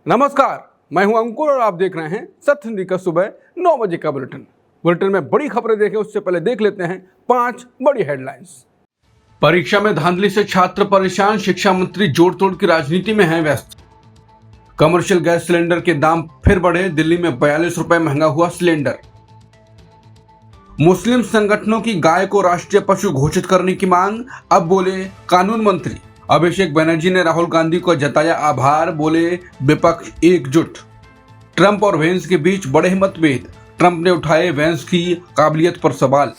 नमस्कार, मैं हूं अंकुर और आप देख रहे हैं सत्य हिंदी का सुबह 9 बजे का बुलेटिन में बड़ी खबरें देखें उससे पहले देख लेते हैं 5 बड़ी हेडलाइंस। परीक्षा में धांधली से छात्र परेशान, शिक्षा मंत्री जोड़ तोड़ की राजनीति में हैं व्यस्त। कमर्शियल गैस सिलेंडर के दाम फिर बढ़े, दिल्ली में 42 रुपए महंगा हुआ सिलेंडर। मुस्लिम संगठनों की गाय को राष्ट्रीय पशु घोषित करने की मांग, अब बोले कानून मंत्री। अभिषेक बनर्जी ने राहुल गांधी को जताया आभार, बोले विपक्ष एकजुट। ट्रंप और वेंस के बीच बड़े मतभेद, ट्रंप ने उठाए वेंस की काबिलियत पर सवाल।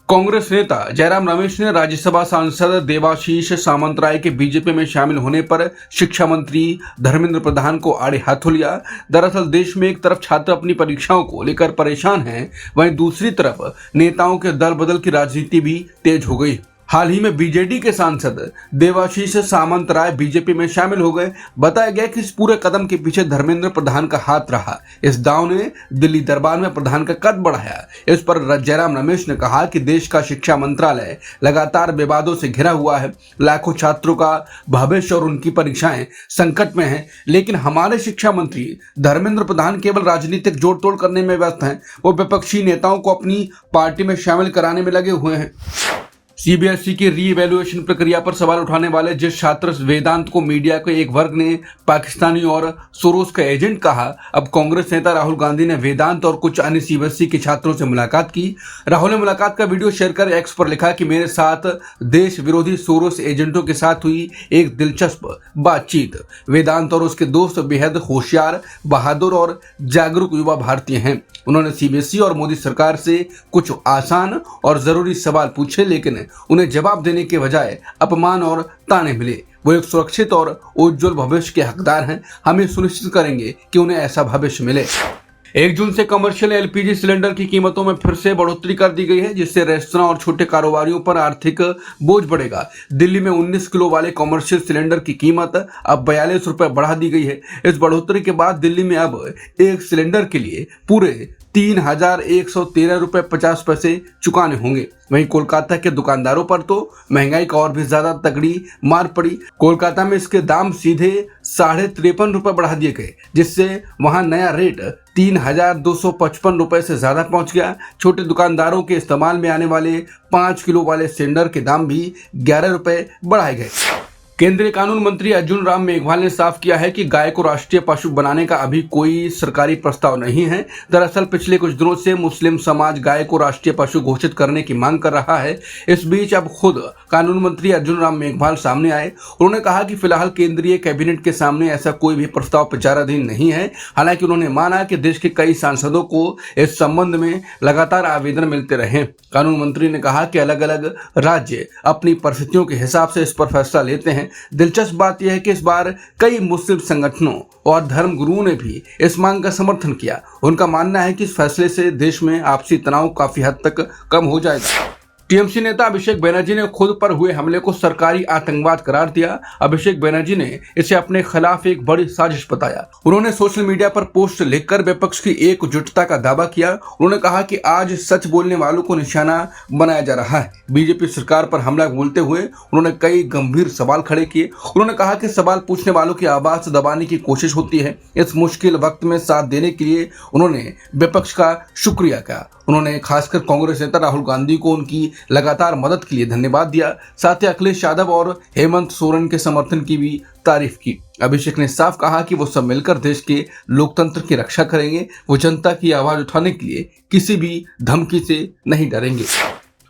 कांग्रेस नेता जयराम रमेश ने राज्यसभा सांसद देवाशीष सामंतराय के बीजेपी में शामिल होने पर शिक्षा मंत्री धर्मेंद्र प्रधान को आड़े हाथों लिया। दरअसल देश में एक तरफ छात्र अपनी परीक्षाओं को लेकर परेशान हैं, वहीं दूसरी तरफ नेताओं के दल बदल की राजनीति भी तेज हो गई। हाल ही में बीजेडी के सांसद देवाशीष सामंतराय बीजेपी में शामिल हो गए। बताया गया कि इस पूरे कदम के पीछे धर्मेंद्र प्रधान का हाथ रहा। इस दाव ने दिल्ली दरबार में प्रधान का कद बढ़ाया। इस पर जयराम रमेश ने कहा कि देश का शिक्षा मंत्रालय लगातार विवादों से घिरा हुआ है, लाखों छात्रों का भविष्य और उनकी परीक्षाएं संकट में है, लेकिन हमारे शिक्षा मंत्री धर्मेंद्र प्रधान केवल राजनीतिक जोड़ तोड़ करने में व्यस्त हैं। वो विपक्षी नेताओं को अपनी पार्टी में शामिल कराने में लगे हुए हैं। सीबीएसई की री इवैल्यूएशन प्रक्रिया पर सवाल उठाने वाले जिस छात्र वेदांत को मीडिया के एक वर्ग ने पाकिस्तानी और सोरोस का एजेंट कहा, अब कांग्रेस नेता राहुल गांधी ने वेदांत और कुछ अन्य सीबीएसई के छात्रों से मुलाकात की। राहुल ने मुलाकात का वीडियो शेयर कर एक्स पर लिखा कि मेरे साथ देश विरोधी सोरोस एजेंटों के साथ हुई एक दिलचस्प बातचीत। वेदांत और उसके दोस्त बेहद होशियार, बहादुर और जागरूक युवा भारतीय हैं। उन्होंने सीबीएसई और मोदी सरकार से कुछ आसान और जरूरी सवाल पूछे, लेकिन उन्हें जवाब देने के बजाय अपमान और ताने मिले। वो एक सुरक्षित और उज्जवल भविष्य के हकदार हैं। हम ये सुनिश्चित करेंगे कि उन्हें ऐसा भविष्य मिले। 1 जून से कमर्शियल एलपीजी सिलेंडर की कीमतों में फिर से बढ़ोतरी कर दी गई है, जिससे रेस्तरां और छोटे कारोबारियों पर आर्थिक बोझ बढ़ेगा। दिल्ली में 19 किलो वाले कमर्शियल सिलेंडर की कीमत अब 42 रुपए बढ़ा दी गई है। इस बढ़ोतरी के बाद दिल्ली में अब एक सिलेंडर के लिए पूरे 3,113 रुपए 50 पैसे चुकाने होंगे। वहीं कोलकाता के दुकानदारों पर तो महंगाई का और भी ज्यादा तगड़ी मार पड़ी। कोलकाता में इसके दाम सीधे 53.5 रुपए बढ़ा दिए गए, जिससे वहां नया रेट 3,255 रुपए से ज्यादा पहुंच गया। छोटे दुकानदारों के इस्तेमाल में आने वाले 5 किलो वाले सिलेंडर के दाम भी 11 रुपए बढ़ाए गए। केंद्रीय कानून मंत्री अर्जुन राम मेघवाल ने साफ किया है कि गाय को राष्ट्रीय पशु बनाने का अभी कोई सरकारी प्रस्ताव नहीं है। दरअसल पिछले कुछ दिनों से मुस्लिम समाज गाय को राष्ट्रीय पशु घोषित करने की मांग कर रहा है। इस बीच अब खुद कानून मंत्री अर्जुन राम मेघवाल सामने आए। उन्होंने कहा कि फिलहाल केंद्रीय कैबिनेट के सामने ऐसा कोई भी प्रस्ताव विचाराधीन नहीं है। हालांकि उन्होंने माना कि देश के कई सांसदों को इस संबंध में लगातार आवेदन मिलते रहे। कानून मंत्री ने कहा कि अलग अलग राज्य अपनी परिस्थितियों के हिसाब से इस पर फैसला लेते हैं। दिलचस्प बात यह है कि इस बार कई मुस्लिम संगठनों और धर्म गुरुओं ने भी इस मांग का समर्थन किया। उनका मानना है कि इस फैसले से देश में आपसी तनाव काफी हद तक कम हो जाएगा। टीएमसी नेता अभिषेक बनर्जी ने खुद पर हुए हमले को सरकारी आतंकवाद करार दिया। अभिषेक बनर्जी ने इसे अपने खिलाफ एक बड़ी साजिश बताया। उन्होंने सोशल मीडिया पर पोस्ट लिखकर विपक्ष की एकजुटता का दावा किया। उन्होंने कहा कि आज सच बोलने वालों को निशाना बनाया जा रहा है। बीजेपी सरकार पर हमला बोलते हुए उन्होंने कई गंभीर सवाल खड़े किए। उन्होंने कहा कि सवाल पूछने वालों की आवाज दबाने की कोशिश होती है। इस मुश्किल वक्त में साथ देने के लिए उन्होंने विपक्ष का शुक्रिया किया। उन्होंने खासकर कांग्रेस नेता राहुल गांधी को उनकी लगातार मदद के लिए धन्यवाद दिया। साथ ही अखिलेश यादव और हेमंत सोरेन के समर्थन की भी तारीफ की। अभिषेक ने साफ कहा कि वो सब मिलकर देश के लोकतंत्र की रक्षा करेंगे। वो जनता की आवाज उठाने के लिए किसी भी धमकी से नहीं डरेंगे।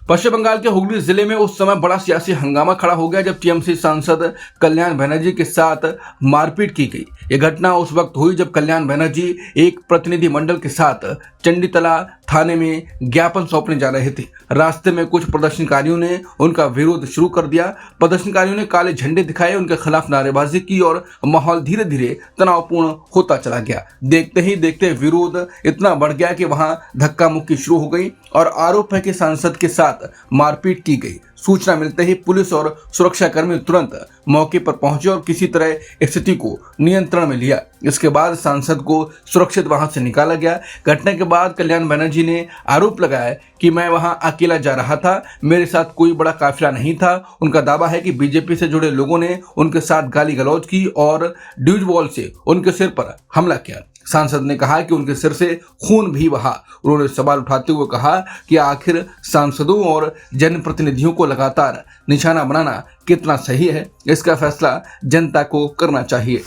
पश्चिम बंगाल के हुगली जिले में उस समय बड़ा सियासी हंगामा खड़ा हो गया जब टीएमसी सांसद कल्याण बनर्जी के साथ मारपीट की गई। यह घटना उस वक्त हुई जब कल्याण बनर्जी एक प्रतिनिधि मंडल के साथ चंडीतला थाने में ज्ञापन सौंपने जा रहे थे। रास्ते में कुछ प्रदर्शनकारियों ने उनका विरोध शुरू कर दिया। प्रदर्शनकारियों ने काले झंडे दिखाए, उनके खिलाफ नारेबाजी की और माहौल धीरे धीरे तनावपूर्ण होता चला गया। देखते ही देखते विरोध इतना बढ़ गया कि वहां धक्का मुक्की शुरू हो गई और आरोप है कि सांसद के साथ मारपीट की गई। सूचना मिलते ही पुलिस और सुरक्षाकर्मी तुरंत मौके पर पहुंचे और किसी तरह स्थिति को नियंत्रण में लिया। इसके बाद सांसद को सुरक्षित वहां से निकाला गया। घटना के बाद कल्याण बनर्जी ने आरोप लगाया कि मैं वहां अकेला जा रहा था, मेरे साथ कोई बड़ा काफिला नहीं था। उनका दावा है कि बीजेपी से जुड़े लोगों ने उनके साथ गाली गलौज की और ड्यूज बॉल से उनके सिर पर हमला किया। सांसद ने कहा कि उनके सिर से खून भी बहा। उन्होंने सवाल उठाते हुए कहा कि आखिर सांसदों और जनप्रतिनिधियों को लगातार निशाना बनाना कितना सही है, इसका फैसला जनता को करना चाहिए।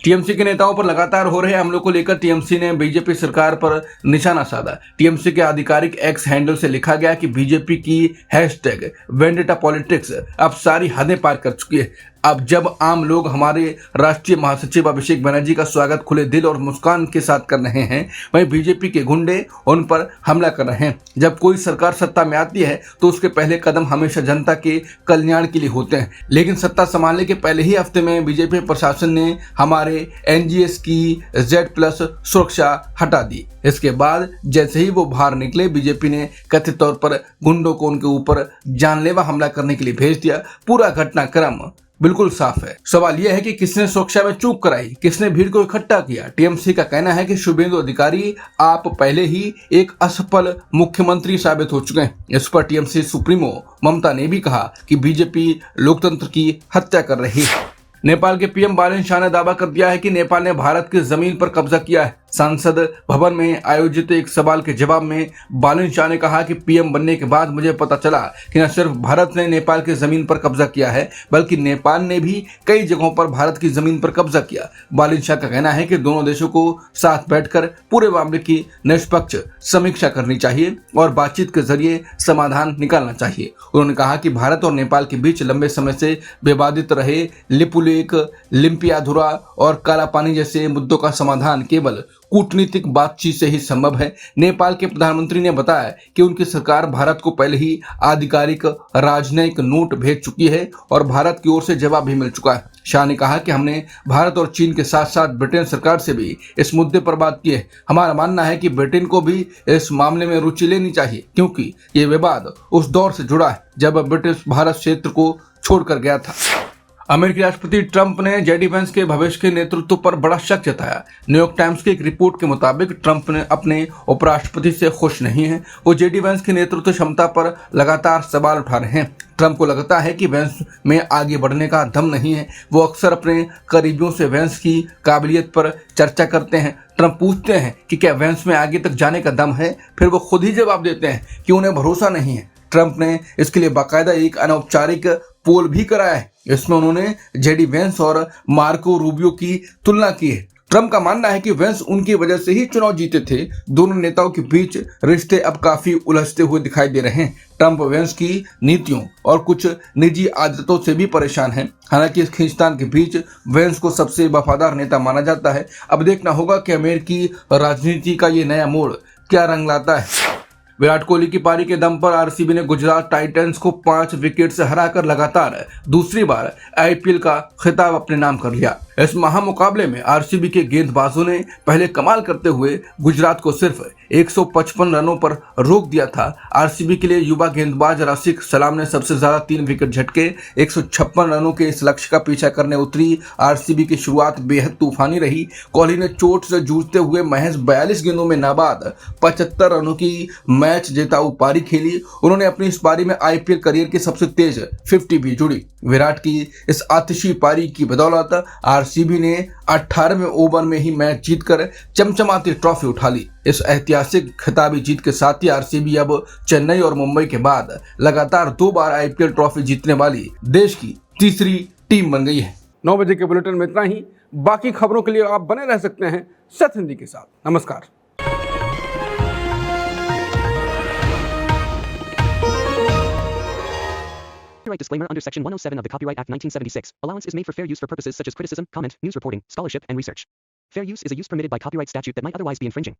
टीएमसी के नेताओं पर लगातार हो रहे हमलों को लेकर टीएमसी ने बीजेपी सरकार पर निशाना साधा। टीएमसी के आधिकारिक एक्स हैंडल से लिखा गया कि बीजेपी की हैशटैग वेंडेटा पॉलिटिक्स अब सारी हदें पार कर चुकी है। अब जब आम लोग हमारे राष्ट्रीय महासचिव अभिषेक बनर्जी का स्वागत खुले दिल और मुस्कान के साथ कर रहे हैं, वहीं बीजेपी के गुंडे उन पर हमला कर रहे हैं। जब कोई सरकार सत्ता में आती है तो उसके पहले कदम हमेशा जनता के कल्याण के लिए होते हैं, लेकिन सत्ता संभालने के पहले ही हफ्ते में बीजेपी प्रशासन ने हमारे एनजीएस की Z+ सुरक्षा हटा दी। इसके बाद जैसे ही वो बाहर निकले, बीजेपी ने कथित तौर पर गुंडों को उनके ऊपर जानलेवा हमला करने के लिए भेज दिया। पूरा घटनाक्रम बिल्कुल साफ है। सवाल यह है कि किसने सुरक्षा में चूक कराई, किसने भीड़ को इकट्ठा किया। टीएमसी का कहना है कि शुभेंदु अधिकारी आप पहले ही एक असफल मुख्यमंत्री साबित हो चुके हैं। इस पर टीएमसी सुप्रीमो ममता ने भी कहा कि बीजेपी लोकतंत्र की हत्या कर रही है। नेपाल के पीएम बालन शाह ने दावा कर दिया है कि नेपाल ने भारत की जमीन पर कब्जा किया है। सांसद भवन में आयोजित एक सवाल के जवाब में बालन शाह ने कहा कि पीएम बनने के बाद मुझे पता चला कि न सिर्फ भारत ने नेपाल की जमीन पर कब्जा किया है, बल्कि नेपाल ने भी कई जगहों पर भारत की जमीन पर कब्जा किया। बालन शाह का कहना है कि दोनों देशों को साथ बैठकर पूरे मामले की निष्पक्ष समीक्षा करनी चाहिए और बातचीत के जरिए समाधान निकालना चाहिए। उन्होंने कहा कि भारत और नेपाल के बीच लंबे समय से विवादित रहे लिपुलेख, लिम्पियाधुरा और काला पानी जैसे मुद्दों का समाधान केवल कूटनीतिक बातचीत से ही संभव है। नेपाल के प्रधानमंत्री ने बताया कि उनकी सरकार भारत को पहले ही आधिकारिक राजनयिक नोट भेज चुकी है और भारत की ओर से जवाब भी मिल चुका है। शाह ने कहा कि हमने भारत और चीन के साथ साथ ब्रिटेन सरकार से भी इस मुद्दे पर बात की है। हमारा मानना है कि ब्रिटेन को भी इस मामले में रुचि लेनी चाहिए, क्योंकि ये विवाद उस दौर से जुड़ा है जब ब्रिटिश भारत क्षेत्र को छोड़कर गया था। अमेरिकी राष्ट्रपति ट्रंप ने जेडी वेंस के भविष्य के नेतृत्व पर बड़ा शक जताया। न्यूयॉर्क टाइम्स की एक रिपोर्ट के मुताबिक ट्रंप ने अपने उपराष्ट्रपति से खुश नहीं है। वो जेडी वेंस की नेतृत्व क्षमता पर लगातार सवाल उठा रहे हैं। ट्रंप को लगता है कि वेंस में आगे बढ़ने का दम नहीं है। वो अक्सर अपने करीबियों से वेंस की काबिलियत पर चर्चा करते हैं। ट्रंप पूछते हैं कि क्या वेंस में आगे तक जाने का दम है, फिर वो खुद ही जवाब देते हैं कि उन्हें भरोसा नहीं है। ट्रंप ने इसके लिए बाकायदा एक अनौपचारिक पोल भी कराया है। इसमें उन्होंने जेडी वेंस और मार्को रूबियो की तुलना की है। ट्रंप का मानना है कि वेंस उनकी वजह से ही चुनाव जीते थे। दोनों नेताओं के बीच रिश्ते अब काफी उलझते हुए दिखाई दे रहे हैं। ट्रंप वेंस की नीतियों और कुछ निजी आदतों से भी परेशान हैं। हालांकि इस खींचतान के बीच वेंस को सबसे वफादार नेता माना जाता है। अब देखना होगा कि अमेरिकी राजनीति का ये नया मोड़ क्या रंग लाता है। विराट कोहली की पारी के दम पर आरसीबी ने गुजरात टाइटंस को 5 विकेट से हराकर लगातार दूसरी बार आईपीएल का खिताब अपने नाम कर लिया। इस महामुकाबले में आरसीबी के गेंदबाजों ने पहले कमाल करते हुए गुजरात को सिर्फ 155 रनों पर रोक दिया था। आरसीबी के लिए युवा गेंदबाज राशिक सलाम ने सबसे ज्यादा 3 विकेट झटके 156 रनों के इस लक्ष्य का पीछा करने उतरी आरसीबी की शुरुआत बेहद तूफानी रही। कोहली ने चोट से जूझते हुए महज 42 गेंदों में नाबाद 75 रनों की मैच जेताऊ पारी खेली। उन्होंने अपनी इस पारी में आईपीएल करियर की सबसे तेज 50 भी जुड़ी। विराट की इस आतिशी पारी की बदौलत आरसीबी ने 18वें ओवर में ही मैच जीतकर चमचमाती ट्रॉफी उठा ली। इस ऐतिहासिक खिताबी जीत के साथ ही आरसीबी अब चेन्नई और मुंबई के बाद लगातार 2 बार आईपीएल ट्रॉफी जीतने वाली देश की तीसरी टीम बन गई है। 9 बजे के बुलेटिन में इतना ही। बाकी खबरों के लिए आप बने रह सकते हैं सत हिंदी के साथ। नमस्कार। Copyright disclaimer under Section 107 of the Copyright Act 1976. Allowance is made for fair use for purposes such as criticism, comment, news reporting, scholarship, and research. Fair use is a use permitted by copyright statute that might otherwise be infringing.